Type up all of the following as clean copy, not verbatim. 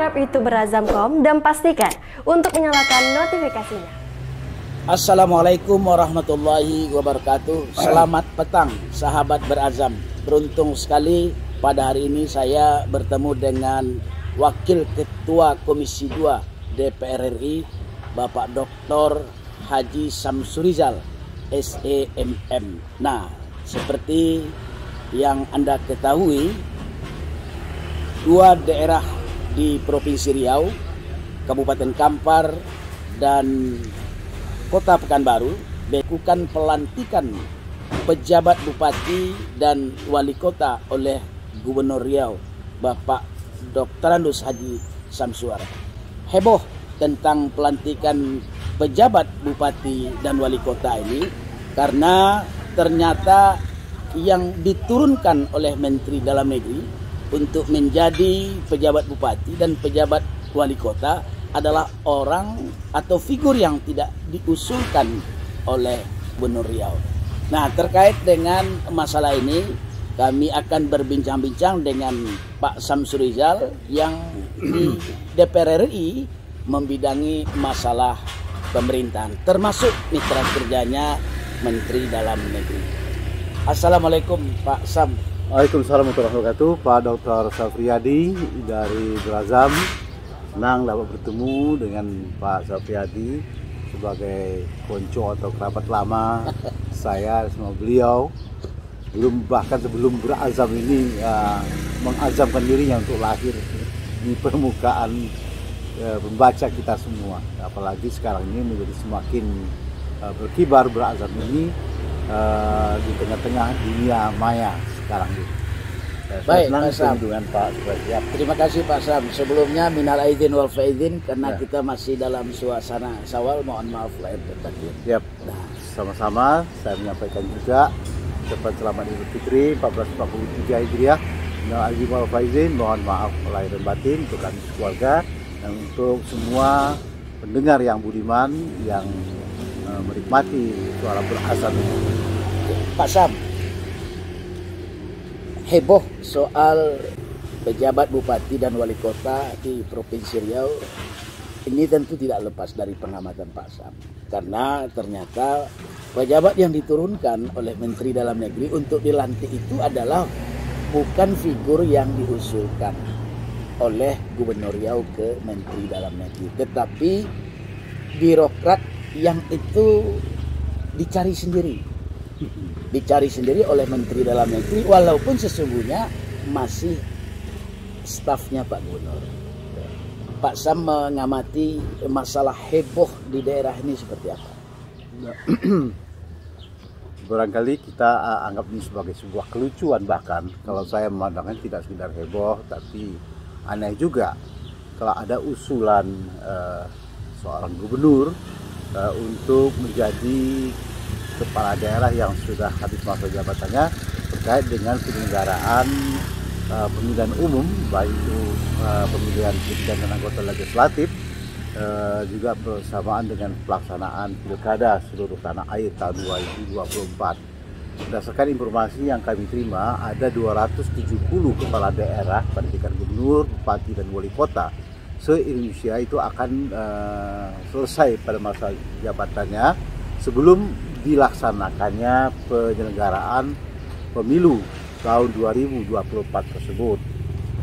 subscribe YouTube Berazam.com dan pastikan untuk menyalakan notifikasinya. Assalamualaikum warahmatullahi wabarakatuh. Selamat petang sahabat Berazam. Beruntung sekali pada hari ini saya bertemu dengan Wakil Ketua Komisi 2 DPR RI Bapak Dr. Haji Samsurizal SEMM. Nah, seperti yang Anda ketahui, dua daerah di Provinsi Riau, Kabupaten Kampar dan Kota Pekanbaru melakukan pelantikan pejabat bupati dan wali kota oleh Gubernur Riau Bapak Dr. Haji Samsuar. Heboh tentang pelantikan pejabat bupati dan wali kota ini karena ternyata yang diturunkan oleh Menteri Dalam Negeri untuk menjadi pejabat bupati dan pejabat wali kota adalah orang atau figur yang tidak diusulkan oleh Gubernur Riau. Nah, terkait dengan masalah ini kami akan berbincang-bincang dengan Pak Samsurizal yang di DPR RI membidangi masalah pemerintahan, termasuk mitra kerjanya Menteri Dalam Negeri. Assalamualaikum Pak Sam. Waalaikumsalam warahmatullahi wabarakatuh. Pak Dr. Safriyadi dari Berazam. Senang dapat bertemu dengan Pak Safriyadi sebagai konco atau kerabat lama saya sama beliau. Bahkan sebelum Berazam ini mengazamkan dirinya untuk lahir di permukaan pembaca kita semua. Apalagi sekarang ini menjadi semakin berkibar Berazam ini di tengah-tengah dunia maya sekarang ini. Baik, Pak Sam. Dengan Pak Supriyadi. Terima kasih Pak Sam. Sebelumnya minal aidin wal faizin karena Ya. kita masih dalam suasana Syawal, mohon maaf lahir dan batin. Yap. Nah, sama-sama saya menyampaikan juga ucapan selamat Idul Fitri 1443 Hijriah. Minal aidin wal faizin, mohon maaf lahir dan batin untuk kami keluarga dan untuk semua pendengar yang budiman yang menikmati suara Berazam ini. Pak Sam, heboh soal pejabat bupati dan wali kota di Provinsi Riau ini tentu tidak lepas dari pengamatan Pak Sam, karena ternyata pejabat yang diturunkan oleh Menteri Dalam Negeri untuk dilantik itu adalah bukan figur yang diusulkan oleh Gubernur Riau ke Menteri Dalam Negeri, tetapi birokrat yang itu dicari sendiri oleh Menteri Dalam Negeri, walaupun sesungguhnya masih stafnya Pak Gubernur. Pak Sam mengamati masalah heboh di daerah ini seperti apa? Barangkali kita anggap ini sebagai sebuah kelucuan, bahkan kalau saya memandangnya tidak sekedar heboh, tapi aneh juga kalau ada usulan seorang gubernur untuk menjadi kepala daerah yang sudah habis masa jabatannya terkait dengan penyelenggaraan pemilihan umum, baik itu pemilihan presiden dan anggota legislatif, juga bersamaan dengan pelaksanaan pilkada seluruh tanah air tahun 2024. Berdasarkan informasi yang kami terima, ada 270 kepala daerah pada tingkat gubernur, bupati dan wali kota se-Indonesia itu akan selesai pada masa jabatannya sebelum dilaksanakannya penyelenggaraan pemilu tahun 2024 tersebut.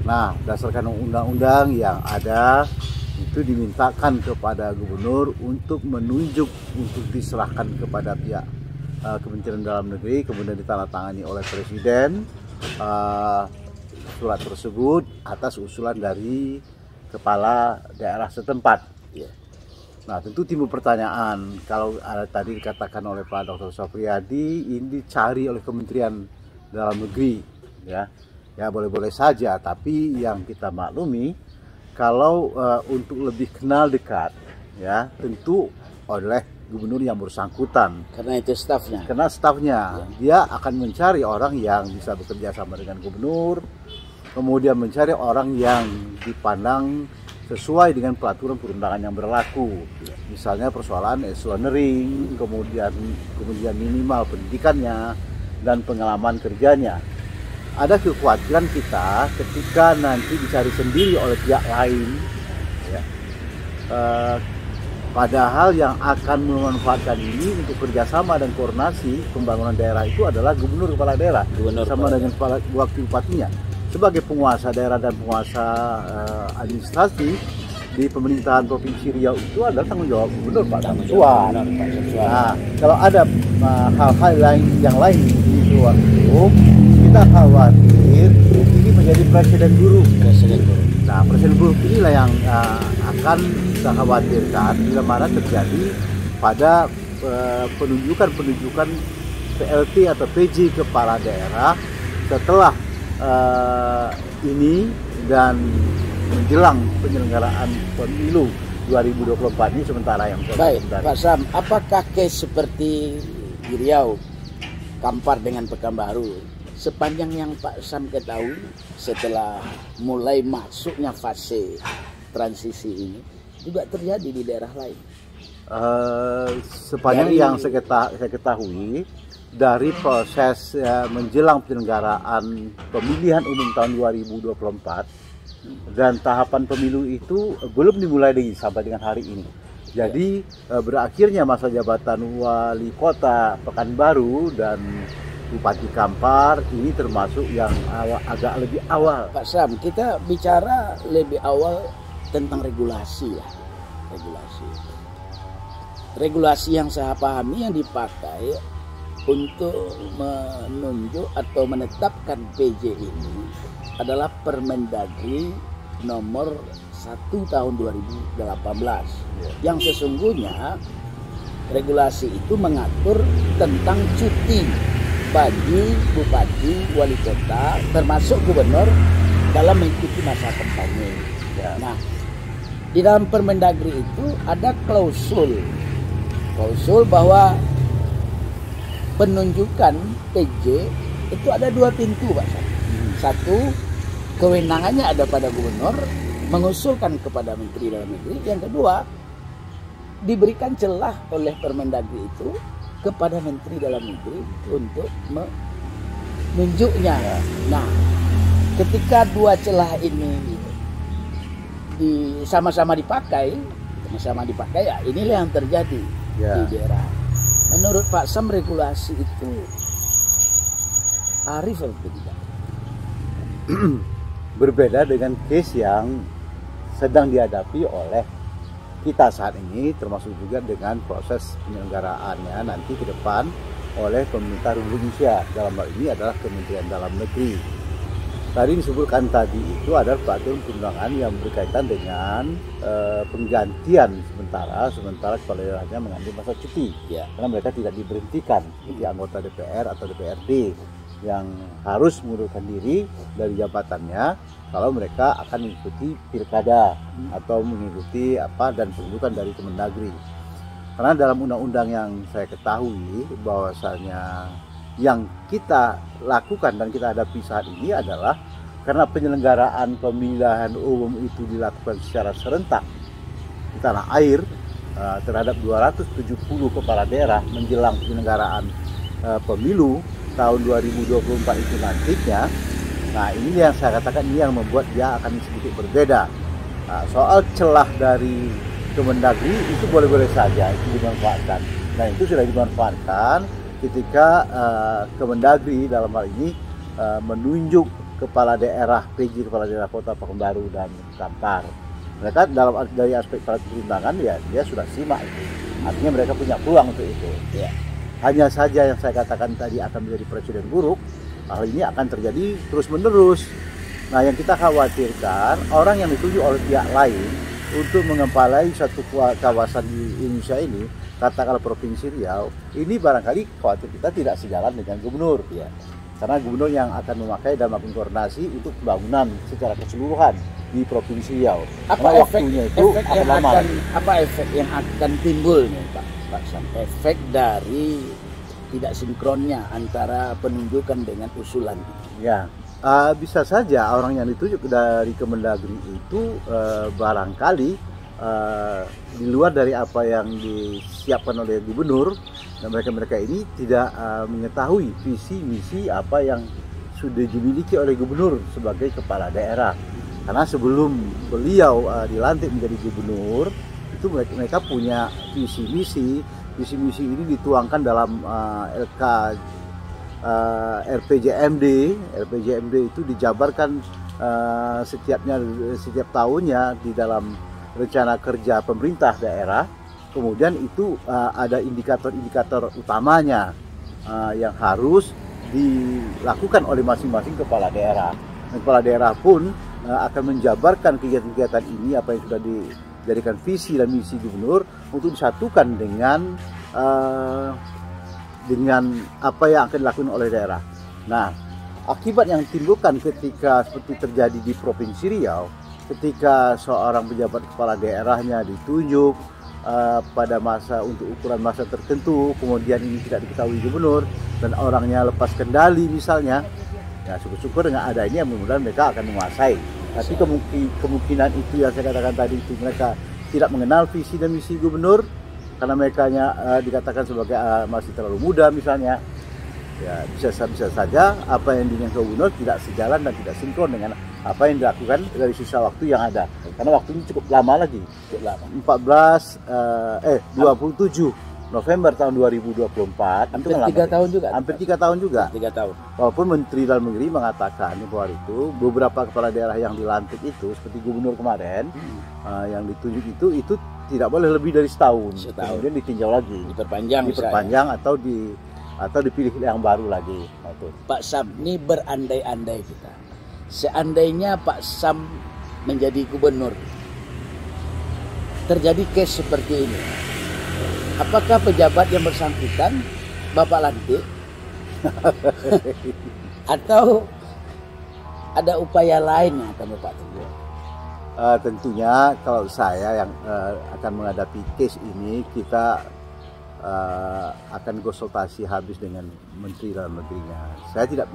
Nah, berdasarkan undang-undang yang ada itu dimintakan kepada gubernur untuk menunjuk untuk diserahkan kepada pihak Kementerian Dalam Negeri, kemudian ditandatangani oleh Presiden surat tersebut atas usulan dari kepala daerah setempat. Nah, tentu timbul pertanyaan, kalau ada tadi dikatakan oleh Pak Dr. Safriyadi ini dicari oleh Kementerian Dalam Negeri, ya boleh-boleh saja, tapi yang kita maklumi kalau untuk lebih kenal dekat, ya tentu oleh gubernur yang bersangkutan. Karena itu stafnya. Karena stafnya, dia akan mencari orang yang bisa bekerja sama dengan gubernur, kemudian mencari orang yang dipandang sesuai dengan peraturan perundangan yang berlaku. Misalnya persoalan eselonering, kemudian minimal pendidikannya dan pengalaman kerjanya. ada kekhawatiran kita ketika nanti dicari sendiri oleh pihak lain, ya. Padahal yang akan memanfaatkan ini untuk kerjasama dan koordinasi pembangunan daerah itu adalah gubernur kepala daerah, sama dengan kepala wakil bupatinya. Sebagai penguasa daerah dan penguasa administrasi di pemerintahan Provinsi Riau itu adalah tanggung jawab gubernur Pak Samsuan. Nah, kalau ada hal-hal yang lain di luar itu, kita khawatir ini menjadi presiden buruk. Nah, presiden buruk inilah yang akan kita khawatirkan bila mana terjadi pada penunjukan PLT atau PJ kepala daerah setelah ini dan menjelang penyelenggaraan pemilu 2024 ini sementara yang baik. Pak Sam, apakah case seperti di Riau, Kampar dengan Pekanbaru, sepanjang yang Pak Sam ketahui setelah mulai masuknya fase transisi ini juga terjadi di daerah lain? Sepanjang yang saya ketahui dari proses menjelang penyelenggaraan pemilihan umum tahun 2024 dan tahapan pemilu itu belum dimulai lagi sampai dengan hari ini. Jadi berakhirnya masa jabatan wali kota Pekanbaru dan Bupati Kampar ini termasuk yang agak lebih awal. Pak Sam, kita bicara lebih awal tentang regulasi ya. Regulasi yang saya pahami yang dipakai untuk menunjuk atau menetapkan PJ ini adalah Permendagri nomor 1 tahun 2018 yang sesungguhnya regulasi itu mengatur tentang cuti bagi bupati, wali kota, termasuk gubernur dalam mengikuti masa kampanye. Nah, di dalam Permendagri itu ada klausul bahwa penunjukan PJ itu ada dua pintu, Pak. Satu, kewenangannya ada pada gubernur mengusulkan kepada Menteri Dalam Negeri. Yang kedua, diberikan celah oleh Permendagri itu kepada Menteri Dalam Negeri untuk menunjuknya. Nah, ketika dua celah ini sama-sama dipakai ya, inilah yang terjadi di daerah. Menurut Pak Sam, regulasi itu arif atau tidak? Berbeda dengan case yang sedang dihadapi oleh kita saat ini, termasuk juga dengan proses penyelenggaraannya nanti ke depan oleh pemerintah Republik Indonesia. Dalam hal ini adalah Kementerian Dalam Negeri. Tadi disebutkan tadi itu adalah peraturan perundangan yang berkaitan dengan penggantian sementara kepala daerahnya mengambil masa cuti, karena mereka tidak diberhentikan seperti anggota DPR atau DPRD yang harus mengundurkan diri dari jabatannya kalau mereka akan mengikuti pilkada atau mengikuti dan penunjukan dari Kemendagri. Karena dalam undang-undang yang saya ketahui bahwasanya yang kita lakukan dan kita hadapi saat ini adalah karena penyelenggaraan pemilihan umum itu dilakukan secara serentak di tanah air terhadap 270 kepala daerah menjelang penyelenggaraan pemilu tahun 2024 itu nantinya. Nah, ini yang saya katakan, ini yang membuat dia akan sedikit berbeda. Nah, soal celah dari Kemendagri itu boleh-boleh saja itu dimanfaatkan. Nah, itu sudah dimanfaatkan ketika Kemendagri dalam hal ini menunjuk kepala daerah, PJ kepala daerah Kota Pekanbaru dan Kampar. Mereka dari aspek perundangan ya dia sudah simak itu. Artinya mereka punya peluang untuk itu. Ya. Hanya saja yang saya katakan tadi akan menjadi presiden buruk, hal ini akan terjadi terus-menerus. Nah, yang kita khawatirkan orang yang ditunjuk oleh pihak lain untuk mengepalai satu kawasan di Indonesia ini, katakanlah Provinsi Riau, ini barangkali khawatir kita tidak sejalan dengan gubernur, ya. Karena gubernur yang akan memakai dan melakukan koordinasi untuk pembangunan secara keseluruhan di Provinsi Riau. Apa efek yang akan timbul nih, Pak Sam? Efek dari tidak sinkronnya antara penunjukan dengan usulan. Ya, bisa saja orang yang ditunjuk dari Kemendagri itu barangkali di luar dari apa yang disiapkan oleh gubernur, dan mereka ini tidak mengetahui visi misi apa yang sudah dimiliki oleh gubernur sebagai kepala daerah. Karena sebelum beliau dilantik menjadi gubernur, itu mereka punya visi misi. Visi misi ini dituangkan dalam LK RPJMD. RPJMD itu dijabarkan setiap tahunnya di dalam rencana kerja pemerintah daerah. Kemudian itu ada indikator-indikator utamanya yang harus dilakukan oleh masing-masing kepala daerah. Dan kepala daerah pun akan menjabarkan kegiatan-kegiatan ini, apa yang sudah dijadikan visi dan misi gubernur, untuk disatukan dengan apa yang akan dilakukan oleh daerah. Nah, akibat yang ditimbulkan ketika seperti terjadi di Provinsi Riau, ketika seorang pejabat kepala daerahnya ditunjuk pada untuk ukuran masa tertentu, kemudian ini tidak diketahui gubernur dan orangnya lepas kendali misalnya, ya syukur-syukur dengan ada ini, mudah-mudahan mereka akan menguasai. Tapi kemungkinan itu yang saya katakan tadi, itu mereka tidak mengenal visi dan misi gubernur karena mereka dikatakan sebagai masih terlalu muda misalnya. Ya, bisa saja apa yang diinginkan gubernur tidak sejalan dan tidak sinkron dengan apa yang dilakukan dari sisa waktu yang ada. Karena waktunya cukup lama lagi, cukup lama. 27 November tahun 2024. Hampir 3 tahun juga. Hampir 3 tahun juga. 3 tahun. Walaupun Menteri Dalam Negeri mengatakan bahwa itu beberapa kepala daerah yang dilantik itu seperti gubernur kemarin yang ditunjuk itu tidak boleh lebih dari setahun. Kemudian ditinjau lagi, diperpanjang atau dipilih yang baru lagi. Nah, itu. Pak Sam, ini berandai-andai kita. Seandainya Pak Sam menjadi gubernur, terjadi case seperti ini, apakah pejabat yang bersangkutan Bapak lantik atau ada upaya lain yang akan Bapak tempuh? Tentunya kalau saya yang akan menghadapi case ini, kita akan konsultasi habis dengan Menteri Dalam Negerinya. Saya tidak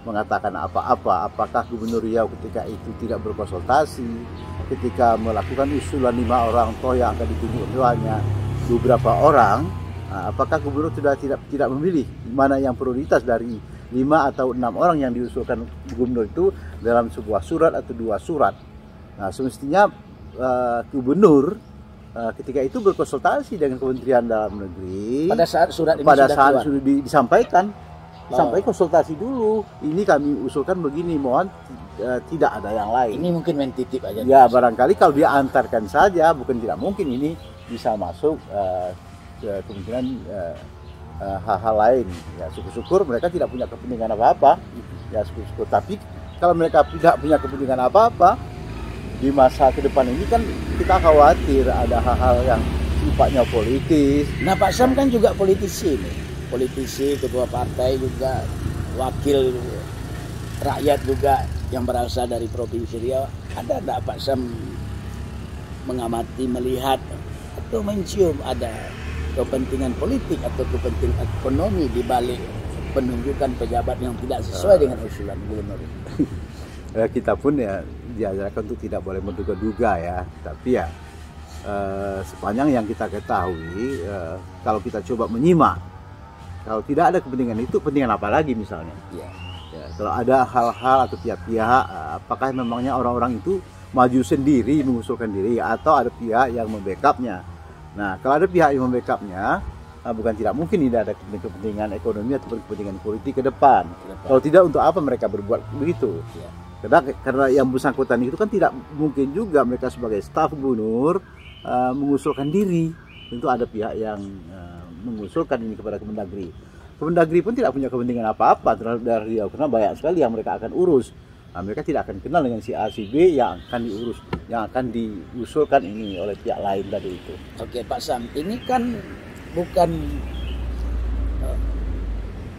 mengatakan apa-apa. Apakah Gubernur Riau ketika itu tidak berkonsultasi, ketika melakukan usulan 5 orang toh yang akan ditunjuk hanya beberapa orang, apakah Gubernur sudah tidak memilih mana yang prioritas dari 5 atau 6 orang yang diusulkan Gubernur itu dalam sebuah surat atau 2 surat. Nah, semestinya Gubernur ketika itu berkonsultasi dengan Kementerian Dalam Negeri pada saat surat ini sudah disampaikan. Sampai konsultasi dulu. Ini kami usulkan begini, mohon tidak ada yang lain. Ini mungkin main titip aja. Ya, barangkali kalau dia antarkan saja, bukan tidak mungkin ini bisa masuk kemungkinan hal-hal lain. Ya, syukur-syukur mereka tidak punya kepentingan apa-apa. Ya, syukur-syukur. Tapi kalau mereka tidak punya kepentingan apa-apa, di masa ke depan ini kan kita khawatir ada hal-hal yang sifatnya politis. Nah, Pak Sam kan juga politisi nih. Politisi, ketua partai juga, wakil rakyat juga yang berasal dari Provinsi Riau. Ada tidak Pak Sam mengamati, melihat atau mencium ada kepentingan politik atau kepentingan ekonomi di balik penunjukan pejabat yang tidak sesuai dengan usulan gubernur? Kita pun ya diajarkan untuk tidak boleh menduga-duga ya, tapi ya sepanjang yang kita ketahui, kalau kita coba menyimak, kalau tidak ada kepentingan itu, kepentingan apa lagi misalnya? Ya, kalau ada hal-hal atau pihak-pihak, apakah memangnya orang-orang itu maju sendiri mengusulkan diri atau ada pihak yang membackupnya? Nah, kalau ada pihak yang membackupnya, bukan tidak mungkin tidak ada kepentingan ekonomi atau kepentingan politik ke depan. Kalau tidak, untuk apa mereka berbuat begitu? Ya. Karena yang bersangkutan itu kan tidak mungkin juga mereka sebagai staf gubernur mengusulkan diri. Tentu ada pihak yang mengusulkan ini kepada Kemendagri. Kemendagri pun tidak punya kepentingan apa-apa terhadap dari Riau karena banyak sekali yang mereka akan urus. Nah, mereka tidak akan kenal dengan si A, si B yang akan diurus, yang akan diusulkan ini oleh pihak lain tadi itu. Oke, Pak Sam, ini kan bukan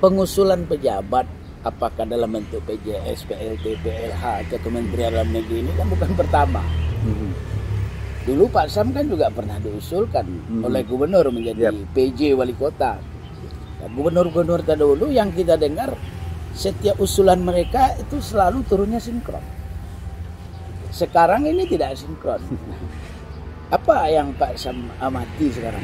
pengusulan pejabat apakah dalam bentuk PJS, PLT, PLH atau Kementerian Dalam Negeri ini kan bukan pertama. Dulu Pak Sam kan juga pernah diusulkan oleh gubernur menjadi PJ wali kota. Nah, gubernur-gubernur terdahulu yang kita dengar setiap usulan mereka itu selalu turunnya sinkron. Sekarang ini tidak sinkron. Apa yang Pak Sam amati sekarang?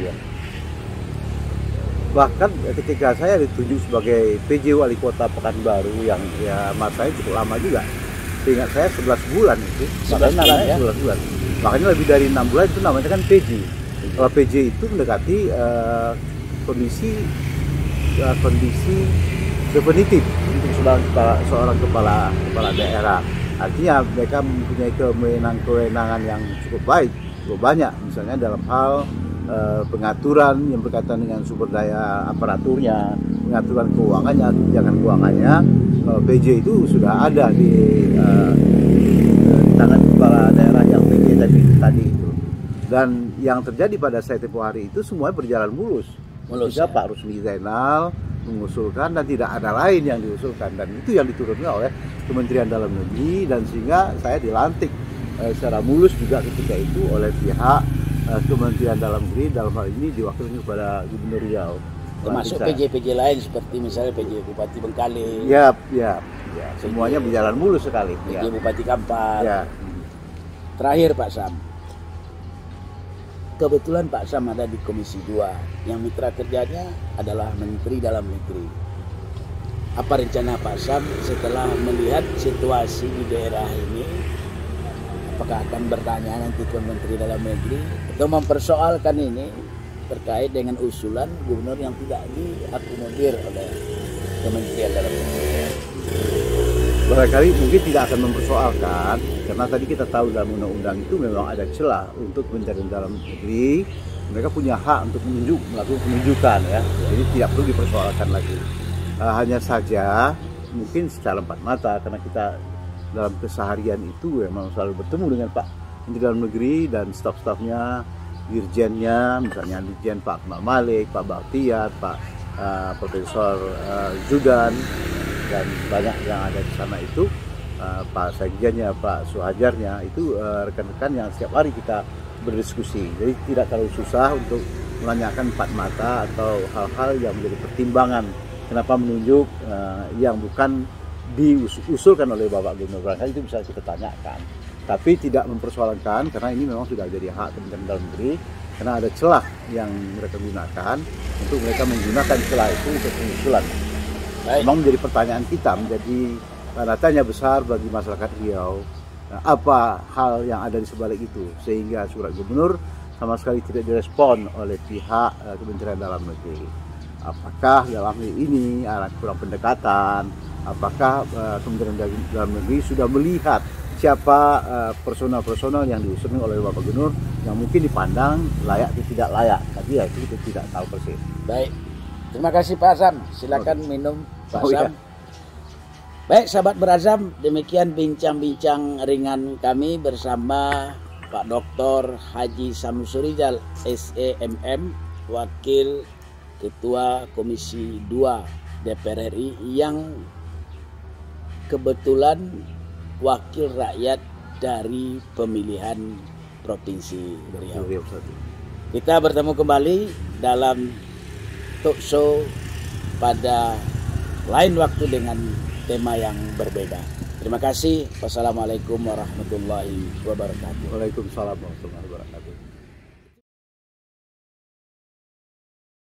Bahkan ketika saya ditunjuk sebagai PJ Wali Kota Pekanbaru yang ya masanya cukup lama juga. Seingat saya 11 bulan itu. 11 bulan ya? 11 bulan. Makanya lebih dari 6 bulan itu namanya kan PJ. Kalau PJ itu mendekati kondisi definitif untuk seorang kepala daerah. Artinya mereka mempunyai kewenangan yang cukup baik, cukup banyak. Misalnya dalam hal pengaturan yang berkaitan dengan sumber daya aparaturnya, pengaturan keuangannya, kebijakan keuangannya. PJ itu sudah ada di tangan kepala daerah yang PJ tadi itu. Dan yang terjadi pada saya tempoh hari itu semuanya berjalan mulus. Juga ya? Pak Rusli Zainal mengusulkan dan tidak ada lain yang diusulkan, dan itu yang diturunkan oleh Kementerian Dalam Negeri, dan sehingga saya dilantik secara mulus juga ketika itu oleh pihak Kementerian Dalam Negeri, dalam hal ini diwakilkan kepada Gubernur Riau. Termasuk PJ-PJ lain seperti misalnya PJ Bupati Bengkale. Ya, semuanya berjalan mulus sekali. PJ Bupati Kampar. Ya. Terakhir Pak Sam. Kebetulan Pak Sam ada di Komisi 2 yang mitra kerjanya adalah Menteri Dalam Negeri. Apa rencana Pak Sam setelah melihat situasi di daerah ini? Apakah akan bertanya nanti ke Menteri Dalam Negeri atau mempersoalkan ini terkait dengan usulan gubernur yang tidak diakomodir oleh Kementerian Dalam Negeri? Barangkali mungkin tidak akan mempersoalkan, karena tadi kita tahu dalam undang-undang itu memang ada celah untuk Kementerian Dalam Negeri. Mereka punya hak untuk melakukan penunjukan ya, jadi tidak perlu dipersoalkan lagi. Hanya saja mungkin secara empat mata, karena kita dalam keseharian itu memang selalu bertemu dengan Pak Menteri Dalam Negeri dan staf-stafnya, dirjennya, misalnya Dirjen Pak Akmal Malik, Pak Baktiar, Pak Profesor Zudan, dan banyak yang ada di sana itu, Pak Sekjennya, Pak Suhajarnya, itu rekan-rekan yang setiap hari kita berdiskusi. Jadi tidak terlalu susah untuk menanyakan empat mata atau hal-hal yang menjadi pertimbangan kenapa menunjuk yang bukan diusulkan oleh Bapak Gubernur. Barangkali itu bisa kita tanyakan, tapi tidak mempersoalkan, karena ini memang sudah jadi hak Kementerian Dalam Negeri, karena ada celah yang mereka gunakan untuk mereka menggunakan celah itu untuk pengusulan. Memang menjadi pertanyaan kita, menjadi tanda tanya besar bagi masyarakat Riau. Nah, apa hal yang ada di sebalik itu sehingga surat gubernur sama sekali tidak direspon oleh pihak Kementerian Dalam Negeri? Apakah dalam hal ini ada kurang pendekatan? Apakah Kementerian Dalam Negeri sudah melihat siapa personal-personal yang diusulkan oleh Bapak Gubernur yang mungkin dipandang layak atau tidak layak? Tapi ya itu kita tidak tahu persis. Baik, terima kasih Pak Azam. Silakan minum Pak Azam. Ya. Baik sahabat Berazam, demikian bincang-bincang ringan kami bersama Pak Dr. Haji Samsurijal SEMM, Wakil Ketua Komisi 2 DPR RI yang kebetulan wakil rakyat dari pemilihan Provinsi Riau. Kita bertemu kembali dalam talk show pada lain waktu dengan tema yang berbeda. Terima kasih. Wassalamualaikum warahmatullahi wabarakatuh. Waalaikumsalam warahmatullahi wabarakatuh.